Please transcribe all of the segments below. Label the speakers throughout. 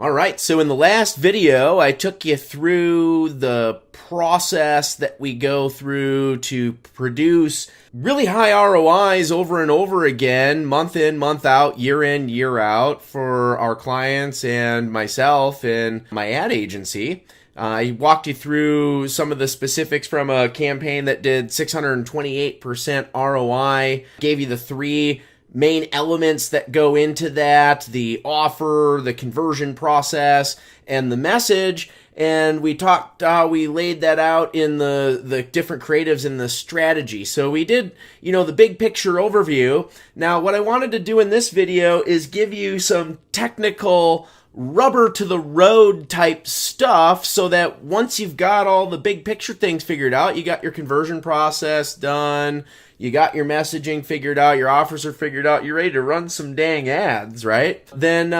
Speaker 1: All right, so in the last video, I took you through the process that we go through to produce really high ROIs over and over again, month in, month out, year in, year out for our clients and myself and my ad agency. I walked you through some of the specifics from a campaign that did 628% ROI, gave you the three main elements that go into that, the offer, the conversion process, and the message. And we talked how we laid that out in the different creatives and the strategy. So we did, the big picture overview. Now, what I wanted to do in this video is give you some technical rubber to the road type stuff so that once you've got all the big picture things figured out, you got your conversion process done, you got your messaging figured out, your offers are figured out, you're ready to run some dang ads, right? Then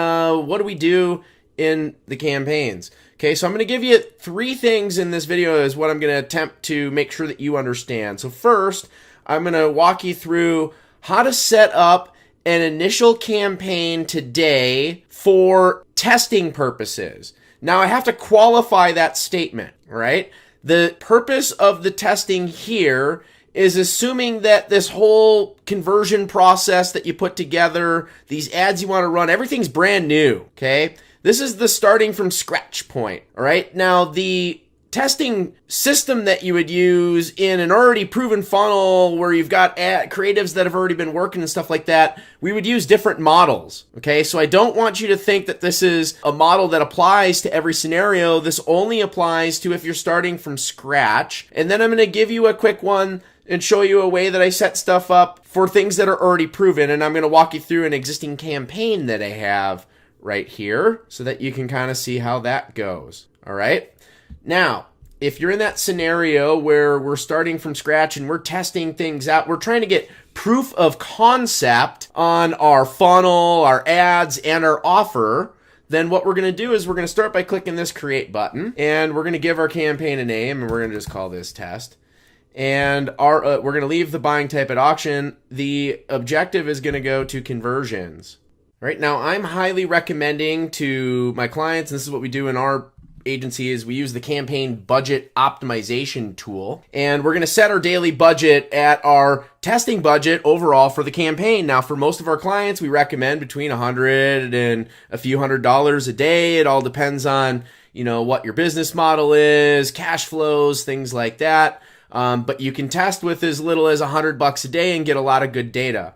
Speaker 1: what do we do in the campaigns? Okay, so I'm going to give you three things in this video is what I'm going to attempt to make sure that you understand. So first, I'm going to walk you through how to set up an initial campaign today for testing purposes. Now, I have to qualify that statement, right? The purpose of the testing here is assuming that this whole conversion process that you put together, these ads you want to run, everything's brand new, okay? This is the starting from scratch point, all right? Now, the testing system that you would use in an already proven funnel where you've got creatives that have already been working and stuff like that, we would use different models, okay? So I don't want you to think that this is a model that applies to every scenario. This only applies to if you're starting from scratch. And then I'm going to give you a quick one and show you a way that I set stuff up for things that are already proven. And I'm going to walk you through an existing campaign that I have right here so that you can kind of see how that goes, all right? Now, if you're in that scenario where we're starting from scratch and we're testing things out, we're trying to get proof of concept on our funnel, our ads, and our offer, then what we're going to do is we're going to start by clicking this create button, and we're going to give our campaign a name, and we're going to just call this test. And we're going to leave the buying type at auction. The objective is going to go to conversions. Right now, I'm highly recommending to my clients, and this is what we do in our agency, is we use the campaign budget optimization tool, and we're going to set our daily budget at our testing budget overall for the campaign. Now, for most of our clients, we recommend between $100 and a few $100s a day. It all depends on, what your business model is, cash flows, things like that. But you can test with as little as $100 a day and get a lot of good data.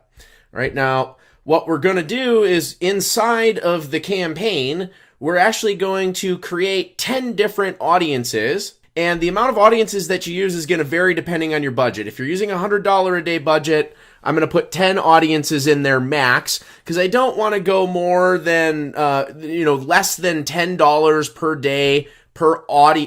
Speaker 1: Right now, what we're going to do is inside of the campaign, we're actually going to create 10 different audiences, and the amount of audiences that you use is going to vary depending on your budget. If you're using a $100 a day budget, I'm going to put 10 audiences in there max, because I don't want to go more than, less than $10 per day per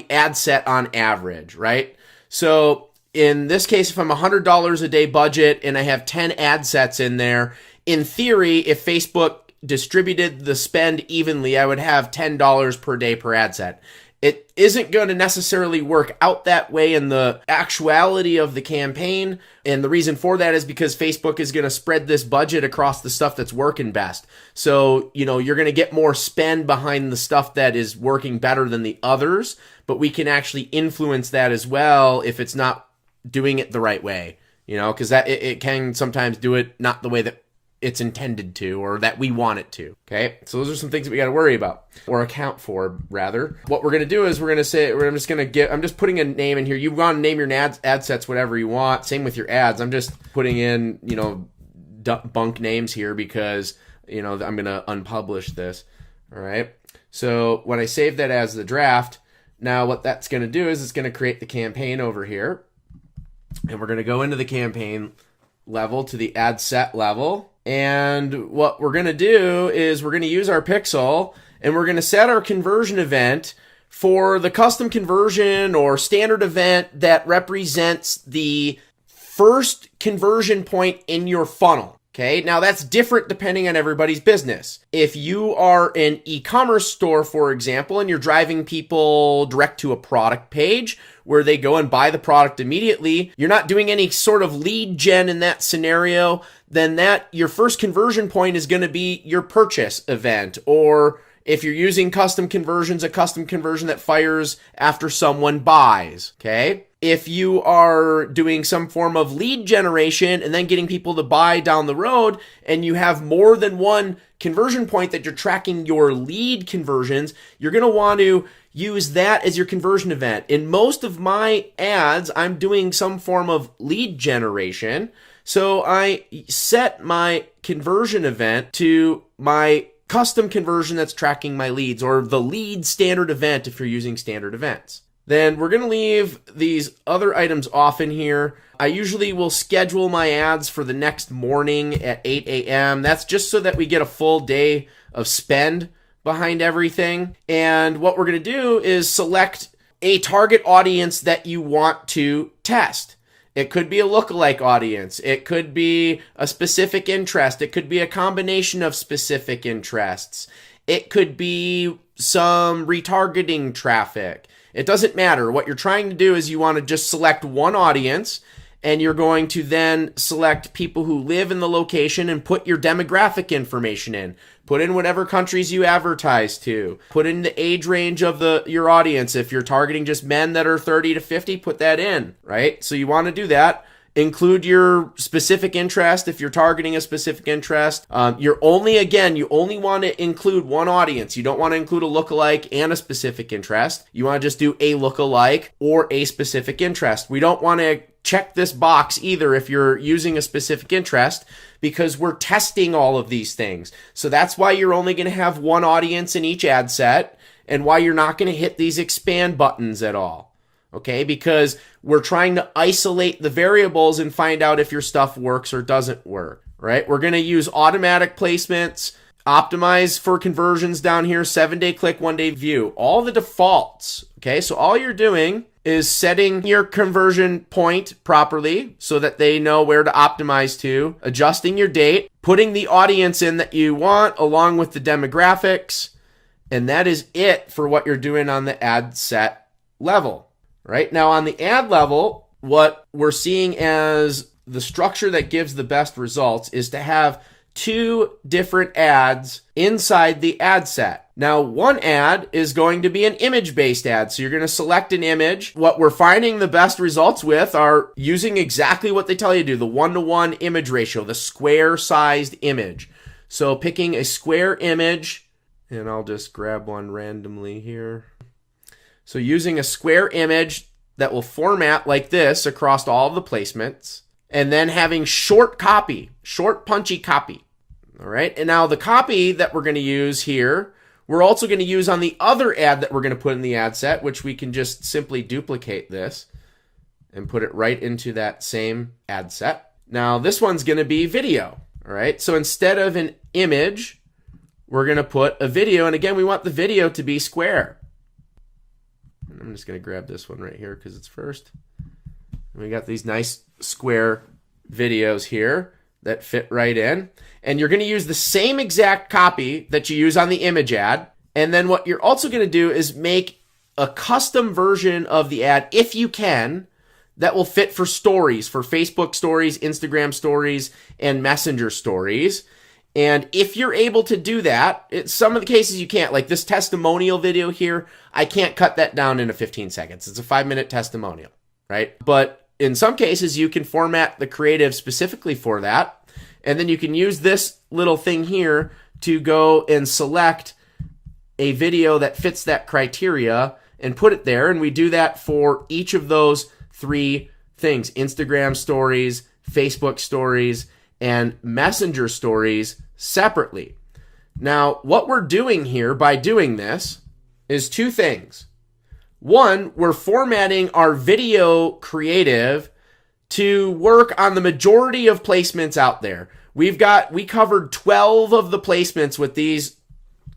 Speaker 1: ad set on average, right? So in this case, if I'm $100 a day budget and I have 10 ad sets in there, in theory, if Facebook distributed the spend evenly, I would have $10 per day per ad set. It isn't going to necessarily work out that way in the actuality of the campaign. And the reason for that is because Facebook is going to spread this budget across the stuff that's working best. So, you're going to get more spend behind the stuff that is working better than the others, but we can actually influence that as well if it's not doing it the right way, because it can sometimes do it not the way that it's intended to, or that we want it to. Okay, so those are some things that we got to worry about, or account for, rather. What we're going to do is I'm just putting a name in here. You want to name your ad sets whatever you want. Same with your ads. I'm just putting in, bunk names here because, I'm going to unpublish this. All right. So when I save that as the draft, now what that's going to do is it's going to create the campaign over here. And we're going to go into the campaign level to the ad set level. And what we're going to do is we're going to use our pixel, and we're going to set our conversion event for the custom conversion or standard event that represents the first conversion point in your funnel. Okay, now that's different depending on everybody's business. If you are an e-commerce store, for example, and you're driving people direct to a product page where they go and buy the product immediately, you're not doing any sort of lead gen in that scenario, then your first conversion point is going to be your purchase event, or If you're using custom conversions, a custom conversion that fires after someone buys, okay? If you are doing some form of lead generation and then getting people to buy down the road, and you have more than one conversion point that you're tracking your lead conversions, you're going to want to use that as your conversion event. In most of my ads, I'm doing some form of lead generation. So I set my conversion event to my custom conversion that's tracking my leads, or the lead standard event if you're using standard events. Then we're going to leave these other items off in here. I usually will schedule my ads for the next morning at 8 a.m. That's just so that we get a full day of spend behind everything. And what we're going to do is select a target audience that you want to test. It could be a lookalike audience. It could be a specific interest. It could be a combination of specific interests. It could be some retargeting traffic. It doesn't matter. What you're trying to do is you want to just select one audience, and you're going to then select people who live in the location and put your demographic information in. Put in whatever countries you advertise to. Put in the age range of your audience. If you're targeting just men that are 30 to 50, put that in, right? So you want to do that. Include your specific interest if you're targeting a specific interest. You only want to include one audience. You don't want to include a lookalike and a specific interest. You want to just do a lookalike or a specific interest. We don't want to check this box either if you're using a specific interest, because we're testing all of these things. So that's why you're only going to have one audience in each ad set, and why you're not going to hit these expand buttons at all. Okay, because we're trying to isolate the variables and find out if your stuff works or doesn't work, right? We're going to use automatic placements, optimize for conversions down here, 7-day click, 1-day view, all the defaults. Okay, so all you're doing is setting your conversion point properly so that they know where to optimize to, adjusting your date, putting the audience in that you want along with the demographics, and that is it for what you're doing on the ad set level. Right now on the ad level, what we're seeing as the structure that gives the best results is to have 2 different ads inside the ad set. Now, one ad is going to be an image-based ad. So you're going to select an image. What we're finding the best results with are using exactly what they tell you to do, the 1-to-1 image ratio, the square-sized image. So picking a square image, and I'll just grab one randomly here. So using a square image that will format like this across all of the placements, and then having short punchy copy. All right. And now the copy that we're going to use here, we're also going to use on the other ad that we're going to put in the ad set, which we can just simply duplicate this and put it right into that same ad set. Now this one's going to be video. All right. So instead of an image, we're going to put a video. And again, we want the video to be square. I'm just going to grab this one right here because it's first. And we got these nice square videos here that fit right in. And you're going to use the same exact copy that you use on the image ad. And then what you're also going to do is make a custom version of the ad, if you can, that will fit for stories, for Facebook stories, Instagram stories, and Messenger stories. And if you're able to do that, some of the cases you can't, like this testimonial video here, I can't cut that down into 15 seconds. It's a 5-minute testimonial, right? But in some cases, you can format the creative specifically for that. And then you can use this little thing here to go and select a video that fits that criteria and put it there. And we do that for each of those 3 things: Instagram stories, Facebook stories, and Messenger stories separately. Now, what we're doing here by doing this is 2 things. One, we're formatting our video creative to work on the majority of placements out there. We covered 12 of the placements with these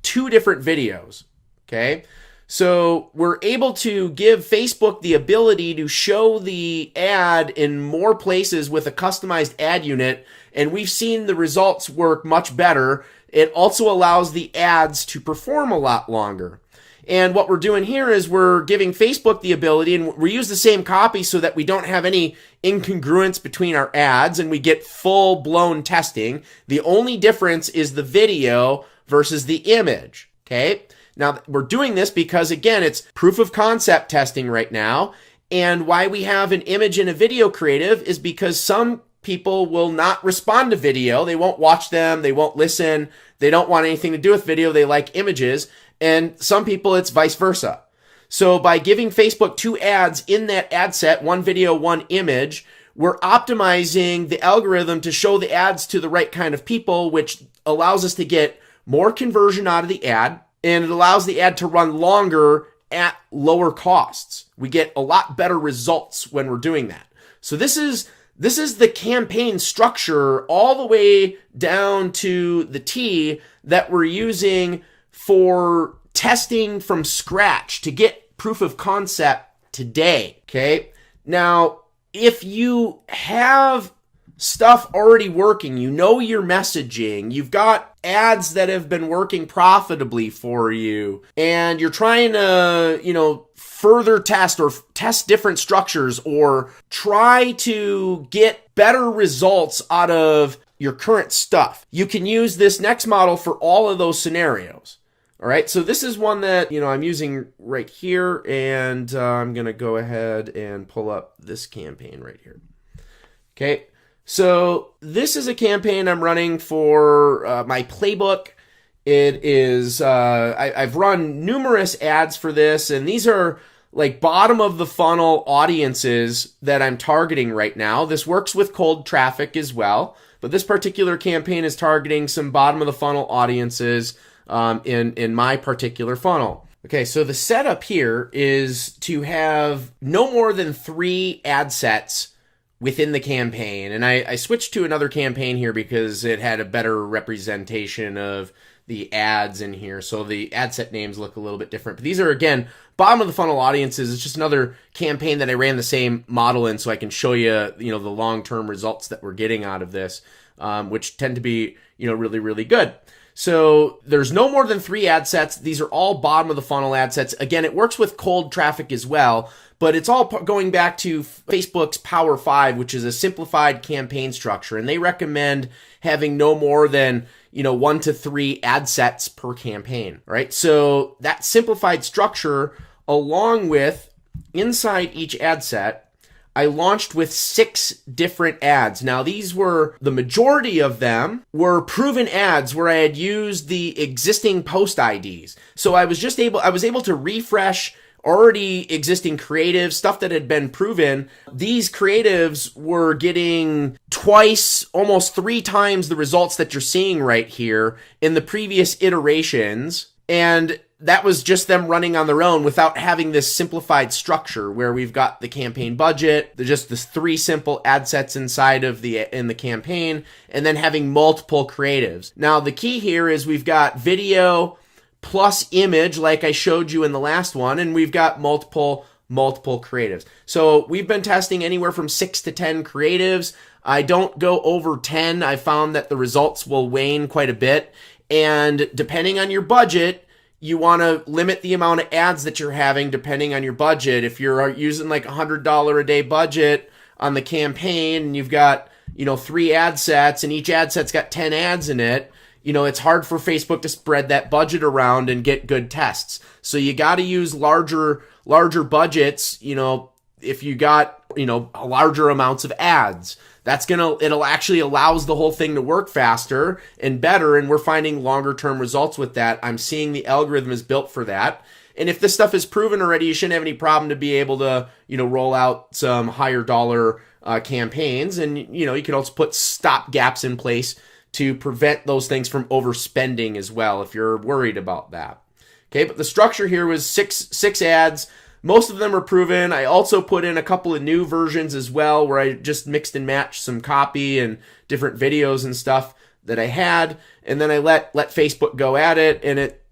Speaker 1: 2 different videos. Okay. So we're able to give Facebook the ability to show the ad in more places with a customized ad unit, and we've seen the results work much better. It also allows the ads to perform a lot longer. And what we're doing here is we're giving Facebook the ability, and we use the same copy so that we don't have any incongruence between our ads and we get full-blown testing. The only difference is the video versus the image. Okay. Now we're doing this because, again, it's proof of concept testing right now. And why we have an image and a video creative is because some people will not respond to video. They won't watch them. They won't listen. They don't want anything to do with video. They like images. And some people, it's vice versa. So by giving Facebook 2 ads in that ad set, 1 video, 1 image, we're optimizing the algorithm to show the ads to the right kind of people, which allows us to get more conversion out of the ad, and it allows the ad to run longer at lower costs. We get a lot better results when we're doing that. So this is the campaign structure all the way down to the T that we're using for testing from scratch to get proof of concept today. Okay. Now, if you have stuff already working, you know your messaging, you've got ads that have been working profitably for you, and you're trying to, further test or test different structures or try to get better results out of your current stuff, you can use this next model for all of those scenarios. All right, so this is one that, I'm using right here, and I'm going to go ahead and pull up this campaign right here. Okay, so this is a campaign I'm running for my playbook. It is, I've run numerous ads for this, and these are like bottom of the funnel audiences that I'm targeting right now. This works with cold traffic as well, but this particular campaign is targeting some bottom of the funnel audiences in my particular funnel. Okay, so the setup here is to have no more than 3 ad sets within the campaign. And I switched to another campaign here because it had a better representation of the ads in here. So the ad set names look a little bit different. But these are, again, bottom of the funnel audiences. It's just another campaign that I ran the same model in so I can show you, the long-term results that we're getting out of this, which tend to be, really, really good. So there's no more than 3 ad sets. These are all bottom of the funnel ad sets. Again, it works with cold traffic as well, but it's all going back to Facebook's Power 5, which is a simplified campaign structure. And they recommend having no more than, 1 to 3 ad sets per campaign, right? So that simplified structure, along with inside each ad set, I launched with 6 different ads. Now, the majority of them were proven ads where I had used the existing post IDs. So I was able to refresh already existing creatives, stuff that had been proven. These creatives were getting twice, almost 3 times the results that you're seeing right here in the previous iterations. And that was just them running on their own without having this simplified structure where we've got the campaign budget, just the 3 simple ad sets inside of in the campaign, and then having multiple creatives. Now, the key here is we've got video plus image, like I showed you in the last one, and we've got multiple creatives. So we've been testing anywhere from 6 to 10 creatives. I don't go over 10. I found that the results will wane quite a bit. And depending on your budget, you want to limit the amount of ads that you're having depending on your budget. If you're using like $100 a day budget on the campaign and you've got, 3 ad sets and each ad set's got 10 ads in it, it's hard for Facebook to spread that budget around and get good tests. So you got to use larger budgets, if you got, larger amounts of ads. It'll actually allows the whole thing to work faster and better, and we're finding longer term results with that. I'm seeing the algorithm is built for that. And if this stuff is proven already, you shouldn't have any problem to be able to, roll out some higher dollar campaigns. And, you can also put stop gaps in place to prevent those things from overspending as well, if you're worried about that. Okay, but the structure here was six ads. Most of them are proven. I also put in a couple of new versions as well, where I just mixed and matched some copy and different videos and stuff that I had. And then I let Facebook go at it, and it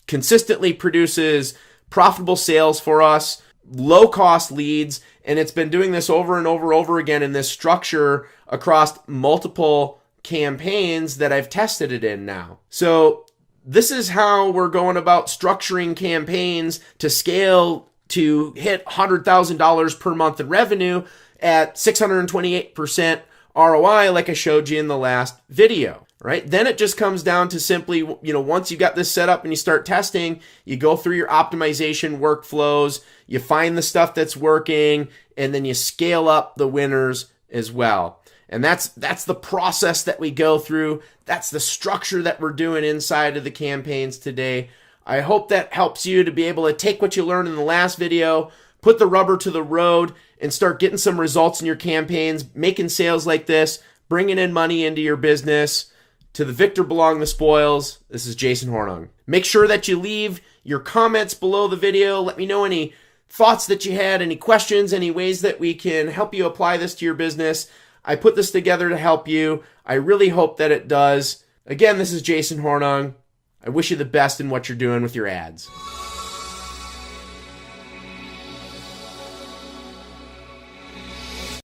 Speaker 1: consistently produces profitable sales for us, low cost leads, and it's been doing this over and over again in this structure across multiple campaigns that I've tested it in now. So this is how we're going about structuring campaigns to scale to hit $100,000 per month in revenue at 628% ROI, like I showed you in the last video. right? Then it just comes down to simply, once you got this set up and you start testing, you go through your optimization workflows, you find the stuff that's working, and then you scale up the winners as well. And that's the process that we go through. That's the structure that we're doing inside of the campaigns today. I hope that helps you to be able to take what you learned in the last video, put the rubber to the road, and start getting some results in your campaigns, making sales like this, bringing in money into your business. To the victor belong the spoils. This is Jason Hornung. Make sure that you leave your comments below the video. Let me know any thoughts that you had, any questions, any ways that we can help you apply this to your business. I put this together to help you. I really hope that it does. Again, this is Jason Hornung. I wish you the best in what you're doing with your ads.